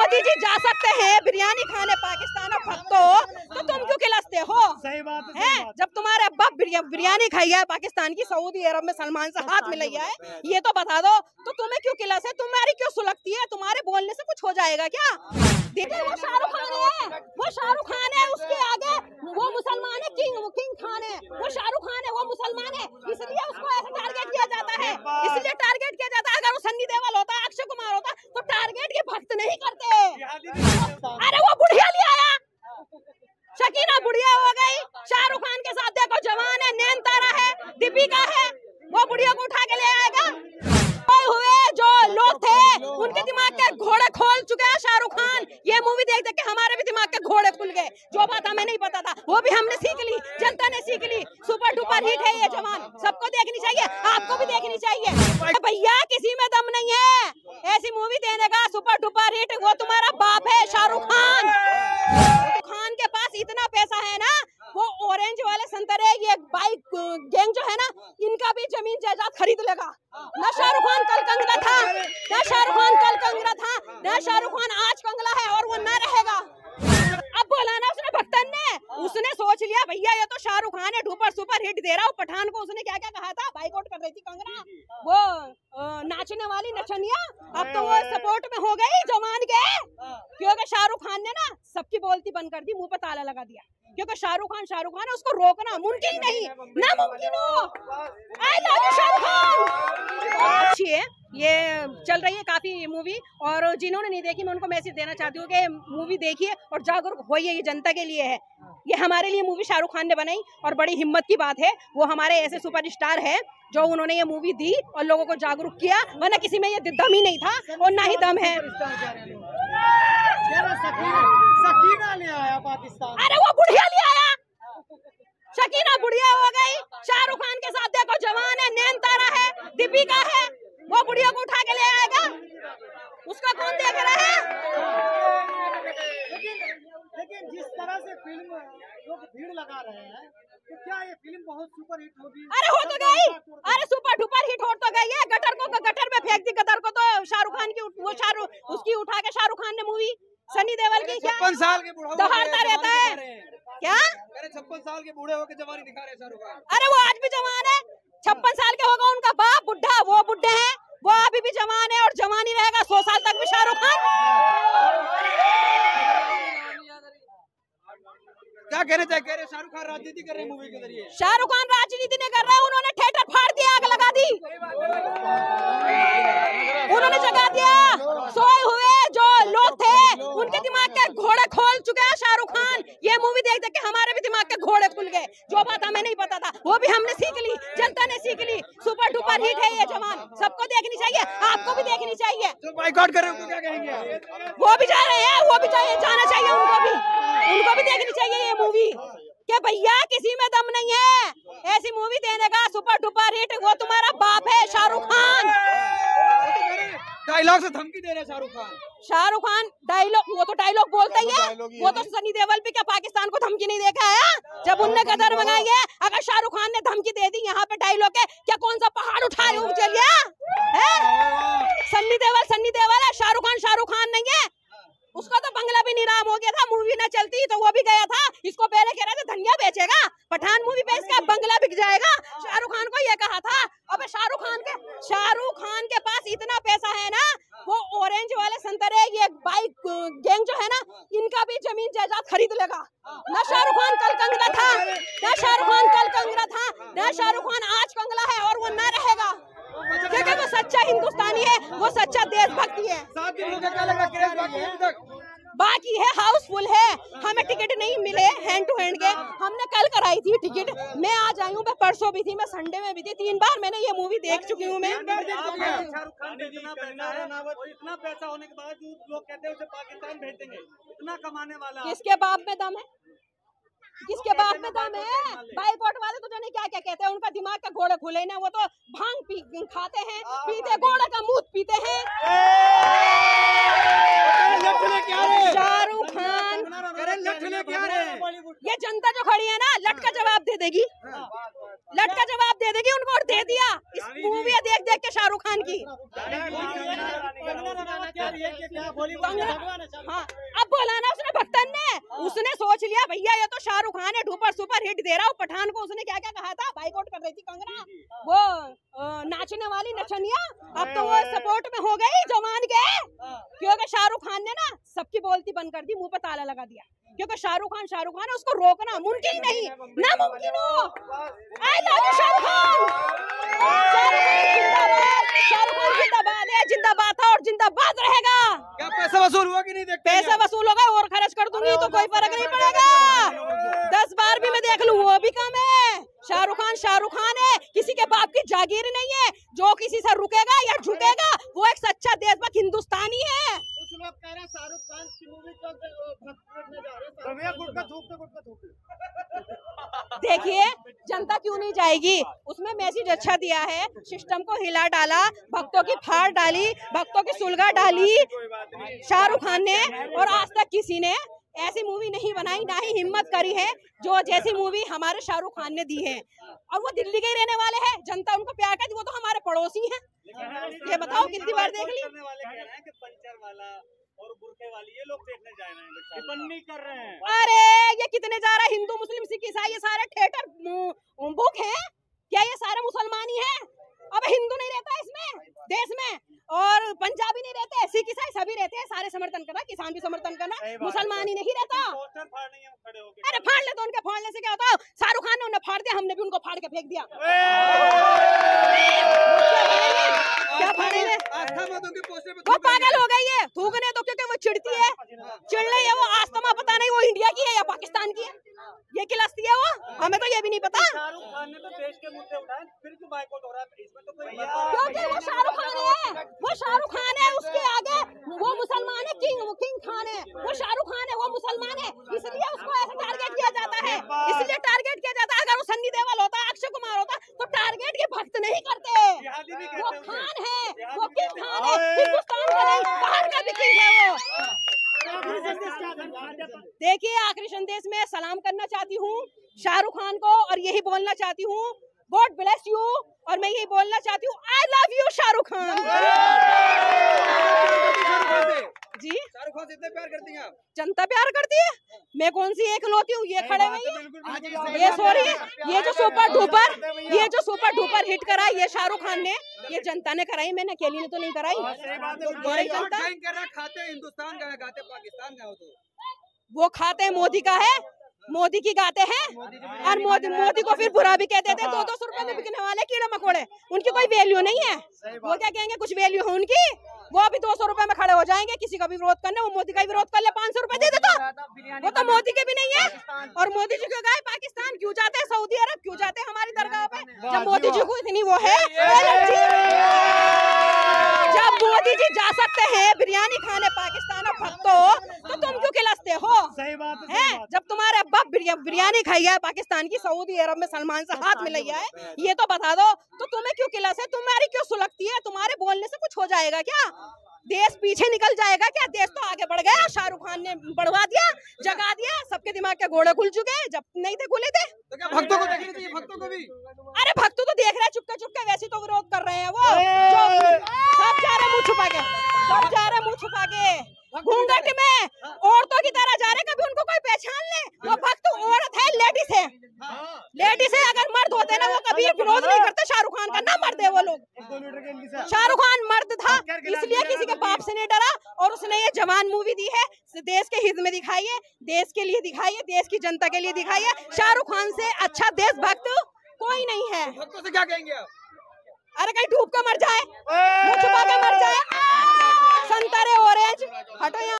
मोदी जी जा सकते हैं बिरयानी खाने पाकिस्तान और भक्तों, तो तुम क्यों खिलाते हो? सही बात है। जब तुम्हारे अब्बा बिरयानी खाई है पाकिस्तान की, सऊदी अरब में सलमान से हाथ मिलाया है, ये तो बता दो। तो तुम्हें क्यों खिलाते? तुम्हारी क्यों सुलगती है? तुम्हारे बोलने से कुछ हो जाएगा क्या? देखिए वो शाहरुख खान है, वो शाहरुख खान है, उसके आगे वो मुसलमान है, किंग खान है। वो शाहरुख खान है, वो मुसलमान है, इसलिए उसको ऐसा टारगेट किया जाता है, इसलिए टारगेट किया जाता है। अगर वो सन्नी देओल होता, अक्षय कुमार होता, तो टारगेट के भक्त नहीं करते। अरे वो बुढ़िया ले आया, शकीना बुढ़िया हो गई। शाहरुख खान के साथ देखो जवान है, नयनतारा है, दीपिका है, वो बुढ़िया को उठा के ले आएगा। हुए जो लोग थे उनके दिमाग के घोड़े खोल चुके हैं शाहरुख खान। ये मूवी देख देख के हमारे भी दिमाग के घोड़े खुल गए। जो बात हमें नहीं पता था वो भी हमने सीख ली, जनता ने सीख ली। सुपर डुपर हिट है ये जवान, सबको देखनी चाहिए, आपको भी देखनी चाहिए। भैया किसी में दम नहीं है ऐसी मूवी देने का। सुपर डुपर हिट वो तुम्हारा बाप है शाहरुख खान। खान के पास इतना पैसा है ना, वो ऑरेंज वाले संतरे, ये बाइक गैंग जो है ना, इनका भी जमीन जायदाद खरीद लेगा। ना शाहरुख खान कल कंगना था, ना शाहरुख खान कल कंगना था, ना शाहरुख खान आज कंगला है, और वो न रहेगा। अब बोला ना उसने भक्तन ने, उसने सोच लिया भैया ये तो शाहरुख खान है, सुपर हिट दे रहा हूँ। पठान को उसने क्या क्या कहा था, बाइकआउट कर रही थी कंगना, वो नाचने वाली नचनिया, अब तो वो सपोर्ट में हो गई जवान के, क्योंकि शाहरुख खान ने ना सबकी बोलती बंद कर दी, मुंह पे ताला लगा दिया। क्योंकि शाहरुख खान है, उसको रोकना मुमकिन नहीं, नामुमकिन हो। आई लव यू शाहरुख खान। अच्छी है, ये चल रही है काफी मूवी, और जिन्होंने नहीं देखी मैं उनको मैसेज देना चाहती हूँ कि मूवी देखिए और जागरूक होइए। ये जनता के लिए है, ये हमारे लिए मूवी शाहरुख खान ने बनाई, और बड़ी हिम्मत की बात है। वो हमारे ऐसे सुपरस्टार है जो उन्होंने ये मूवी दी और लोगों को जागरूक किया, वरना किसी में ये दम ही नहीं था और ना ही दम है। शकीना ले आया पाकिस्तान। अरे वो बुढ़िया ले आया, शकीना बुढ़िया हो गई। शाहरुख खान के साथ देखो जवान है, नयनतारा है, दीपिका है, वो बुढ़िया को उठा के ले आएगा। उसका कौन देख रहा है? लेकिन जिस तरह से फिल्म लोग भीड़ लगा रहे हैं, तो क्या ये फिल्म बहुत सुपर हिट होगी? अरे हो तो गई, अरे सुपर डुपर हिट हो तो गई है। गटर को गटर में फेंक दी, गटर को तो शाहरुख खान की उसकी उठा के शाहरुख खान ने मूवी सनी देओल की 56 साल के बूढ़े दहाड़ता रहता है क्या? 56 साल के बूढ़े होकर जवानी दिखा रहे हैं शाहरुख खान। अरे वो आज भी जवान है, 56 साल के होगा उनका बाप बुढ़ा, वो बुढ़े हैं, वो अभी भी जवान है और जवान ही रहेगा 100 साल तक भी शाहरुख खान। क्या कहना चाहिए? कह रहे शाहरुख खान राजनीति कर रहे हैं मूवी के जरिए। शाहरुख खान राजनीति नहीं कर रहे, उन्होंने थिएटर फाड़ दिया, आग लगा दी, उन्होंने जगा दिया। सोए हुए जो लोग थे उनके दिमाग के घोड़े खोल चुके हैं शाहरुख खान। ये मूवी देख देख के हमारे भी दिमाग के घोड़े खुल गए। जो बात हमें नहीं पता था वो भी हमने सीख ली, जनता ने सीख ली। सुपर डुपर हिट है ये जवान, सबको देखनी चाहिए, आपको भी देखनी चाहिए। जो बाइकआउट कर रहे हैं उनको क्या कहेंगे? वो भी जा रहे हैं, वो भी जाना चाहिए, उनको भी देखनी चाहिए ये मूवी। क्या भैया किसी में दम नहीं है ऐसी मूवी देने का। सुपर डुपर हिट वो तुम्हारा बाप है शाहरुख खान। डायलॉग से धमकी दे रहे हैं शाहरुख खान। शाहरुख खान डायलॉग, वो तो डायलॉग बोलता ही है, वो तो सनी देओल भी क्या पाकिस्तान को धमकी नहीं देखा है? जब उनने गदर मंगाई है, अगर शाहरुख खान ने धमकी दे दी यहाँ पे डायलॉग है, क्या कौन सा पहाड़ उठा रहे हो? चलिए सनी देओल है, शाहरुख खान नहीं है। उसका तो बंगला भी नीलाम हो गया था, मूवी न चलती तो वो भी गया था। इसको पहले कह रहे थे धनिया बेचेगा, पठान मूवी पे इसका बंगला बिक जाएगा। शाहरुख खान को ये कहा था। अबे शाहरुख खान के पास इतना पैसा है ना, वो ऑरेंज वाले संतरे, ये बाइक गैंग जो है ना, इनका भी जमीन जायदाद खरीद लेगा। ना शाहरुख खान कल कंगना था, ना शाहरुख खान कल कंगना था, ना शाहरुख खान आज कंगला है, और वो न रहेगा, क्योंकि वो सच्चा हिंदुस्तानी है, वो सच्चा देशभक्ति है। बाकी है, हाउसफुल है, हमें टिकट नहीं मिले हैंड टू हैंड के। हमने कल कराई थी टिकट, मैं आज आई हूँ, मैं परसों भी थी, मैं संडे में भी थी, 3 बार मैंने ये मूवी देख चुकी हूँ। मैं शाहरुख खान इतना पैसा होने के बावजूद लोग कहते हैं उसे पाकिस्तान भेज देंगे, इतना कमाने वाला। किसके बाप में दम है? किसके बाप में दम है? बाइकआउट वाले तो जाने क्या क्या कहते हैं, उनका दिमाग का घोड़े खुले ना, वो तो भांग खाते हैं, पीते, घोड़े का मूत पीते हैं। शाहरुख खान ये जनता जो खड़ी है ना, लट का जवाब दे देगी, लट का जवाब दे देगी उनको, और दे दिया इस मूवी देख देख के शाहरुख खान की। हाँ, अब बोला ना उसने, भक्तन ने, उसने सोच लिया भैया ये तो शाहरुख खान है, सुपर हिट दे रहा हूँ। पठान को उसने क्या क्या कहा था, बाइकआउट कर रही थी कंगना, वो नाचने वाली नचनिया, अब तो वो सपोर्ट में हो गई जवान के, क्योंकि शाहरुख खान ने ना सबकी बोलती बंद कर दी, मुंह पे ताला लगा दिया, क्योंकि शाहरुख खान है, उसको रोकना मुमकिन नहीं, नामुमकिन हो। आई लव यू शाहरुख खान, शाहरुख खान जिंदाबाद है, जिंदाबाद था और जिंदाबाद रहेगा। क्या पैसा वसूल हुआ कि नहीं देखते? पैसा वसूल होगा और खर्च कर दूंगी तो कोई फर्क नहीं पड़ेगा, 10 बार भी मैं देख लूं वो भी कम है। शाहरुख खान है, किसी के बाप की जागीर नहीं है, जो किसी से रुकेगा या झुकेगा वो एक सच्चा देशभक्त हिंदुस्तानी है। कुछ लोग कह रहे हैं शाहरुख खान की मूवी देखिए जनता क्यों नहीं जाएगी, उसमें मैसेज अच्छा दिया है, सिस्टम को हिला डाला, भक्तों की फाड़ डाली, भक्तों की सुलगा डाली शाहरुख खान ने, और आज तक किसी ने ऐसी मूवी नहीं बनाई, ना ही हिम्मत करी है जो जैसी मूवी हमारे शाहरुख खान ने दी है। और वो दिल्ली के ही रहने वाले हैं, जनता उनको प्यार करती, वो तो हमारे पड़ोसी हैं। ये बताओ कितनी बार देख ली। पंचर वाला और बुरके वाली ये लोग देखने जा रहे हैं, टिप्पणी कर रहे हैं। अरे ये कितने जा रहा है, हिंदू मुस्लिम सिख ईसाई ये सारे थिएटर बुक है क्या, ये सारे मुसलमान ही है? अब हिंदू नहीं रहता इसमें देश में, और पंजाबी नहीं रहते, सिख ईसाई सभी रहते हैं, सारे समर्थन करना, किसान भी समर्थन करना, मुसलमान ही नहीं रहता। अरे फाड़ ले तो उनके फाड़ने से क्या होता है, शाहरुख खान ने उन्हें फाड़ दिया, हमने भी उनको फाड़ के फेंक दिया। क्या फाड़ेंगे, वो पागल हो गई है, थूकने तो क्योंकि वो चिढ़ती है, चिढ़ रही है वो, आस्थमा पता नहीं वो इंडिया की है या पाकिस्तान की है, ये खिलाती है वो, हमें तो ये भी नहीं पता। शाहरुख खान ने तो देश के मुद्दे उठाए, फिर क्यों बाइकआउट हो रहा है? इसमें तो कोई क्योंकि वो शाहरुख खान है, वो शाहरुख खान है, उसके आगे वो मुसलमान है, किंग खान है, वो शाहरुख खान है, वो मुसलमान है, इसलिए उसको ऐसा टारगेट किया जाता है, इसलिए टारगेट किया जाता है। अगर वो सन्नी देओल होता, अक्षय कुमार होता तो टारगेट ये भक्त नहीं करते, वो खान है, वो किंग खान है, हिंदुस्तान का नहीं बाहर का भी किंग है वो। देखिए आखिरी संदेश में सलाम करना चाहती हूँ शाहरुख खान को, और यही बोलना चाहती हूँ गॉड ब्लेस यू, और मैं यही बोलना चाहती हूँ I love you Shahrukh Khan. जी शाहरुख खान से इतने प्यार करती हैं आप? जनता प्यार करती है, मैं कौन सी एकलौती हूँ, ये खड़े हुए ये सॉरी ये जो सुपर डुपर हिट कराई ये शाहरुख खान ने, ये जनता ने कराई, मैंने अकेली ने तो नहीं कराई। जनता खाते हिंदुस्तान का है, गाते पाकिस्तान का हो, तो वो खाते मोदी का है, मोदी की गाते हैं, और मोदी को फिर बुरा भी कहते थे, 200 रुपए में बिकने वाले कीड़े मकोड़े, उनकी कोई वैल्यू नहीं है, वो क्या कहेंगे कुछ वैल्यू है उनकी, वो अभी 200 रुपए में खड़े हो जाएंगे, किसी का भी विरोध करने, वो मोदी का विरोध कर ले 500 रुपए दे देता, वो तो मोदी के भी नहीं है। और मोदी जी क्यों गए पाकिस्तान, क्यों जाते हैं सऊदी अरब, क्यों जाते हैं हमारी दरगाह पे, जब मोदी जी को इतनी वो है, जब मोदी जी जा सकते हैं बिरयानी खाने पाकिस्तान और भक्तों, तो तुम क्यों खिलाते हो? सही बात है, जब तुम्हारे अब्बा बिरयानी खाई है पाकिस्तान की, सऊदी अरब में सलमान से हाथ मिलाया है, ये तो बता दो, तो तुम्हें क्यों खिलाते, तुम्हारी क्यों सुलगती है, तुम्हारे बोलने से कुछ हो जाएगा क्या, देश पीछे निकल जाएगा क्या? देश तो आगे बढ़ गया, शाहरुख खान ने बढ़वा दिया, जगा दिया, सबके दिमाग के घोड़े खुल चुके हैं, जब नहीं थे खुले थे। तो क्या भक्तों को देखना चाहिए, भक्तों को भी? अरे भक्तों तो देख रहे हैं चुपके चुपके, वैसे तो विरोध कर रहे हैं वो, सब जा रहे मुँह छुपा के, सब जा रहे मुँह छुपा के, घूंघट में औरतों की तरह जा रहे, कभी उनको कोई पहचान ले, वो भक्त औरत है, लेडीज है, लेडीज है, अगर मर्द होते ना वो कभी विरोध नहीं करते शाहरुख खान का, ना मर्द है वो लोग, शाहरुख खान मर्द था इसलिए किसी के बाप से नहीं डरा, और उसने ये जवान मूवी दी है, देश के हित में दिखाई है, देश के लिए दिखाई है, देश की जनता के लिए दिखाई है, शाहरुख खान से अच्छा देशभक्त कोई नहीं है। भक्तों से क्या कहेंगे आप? अरे कहीं डूब कर मर जाए,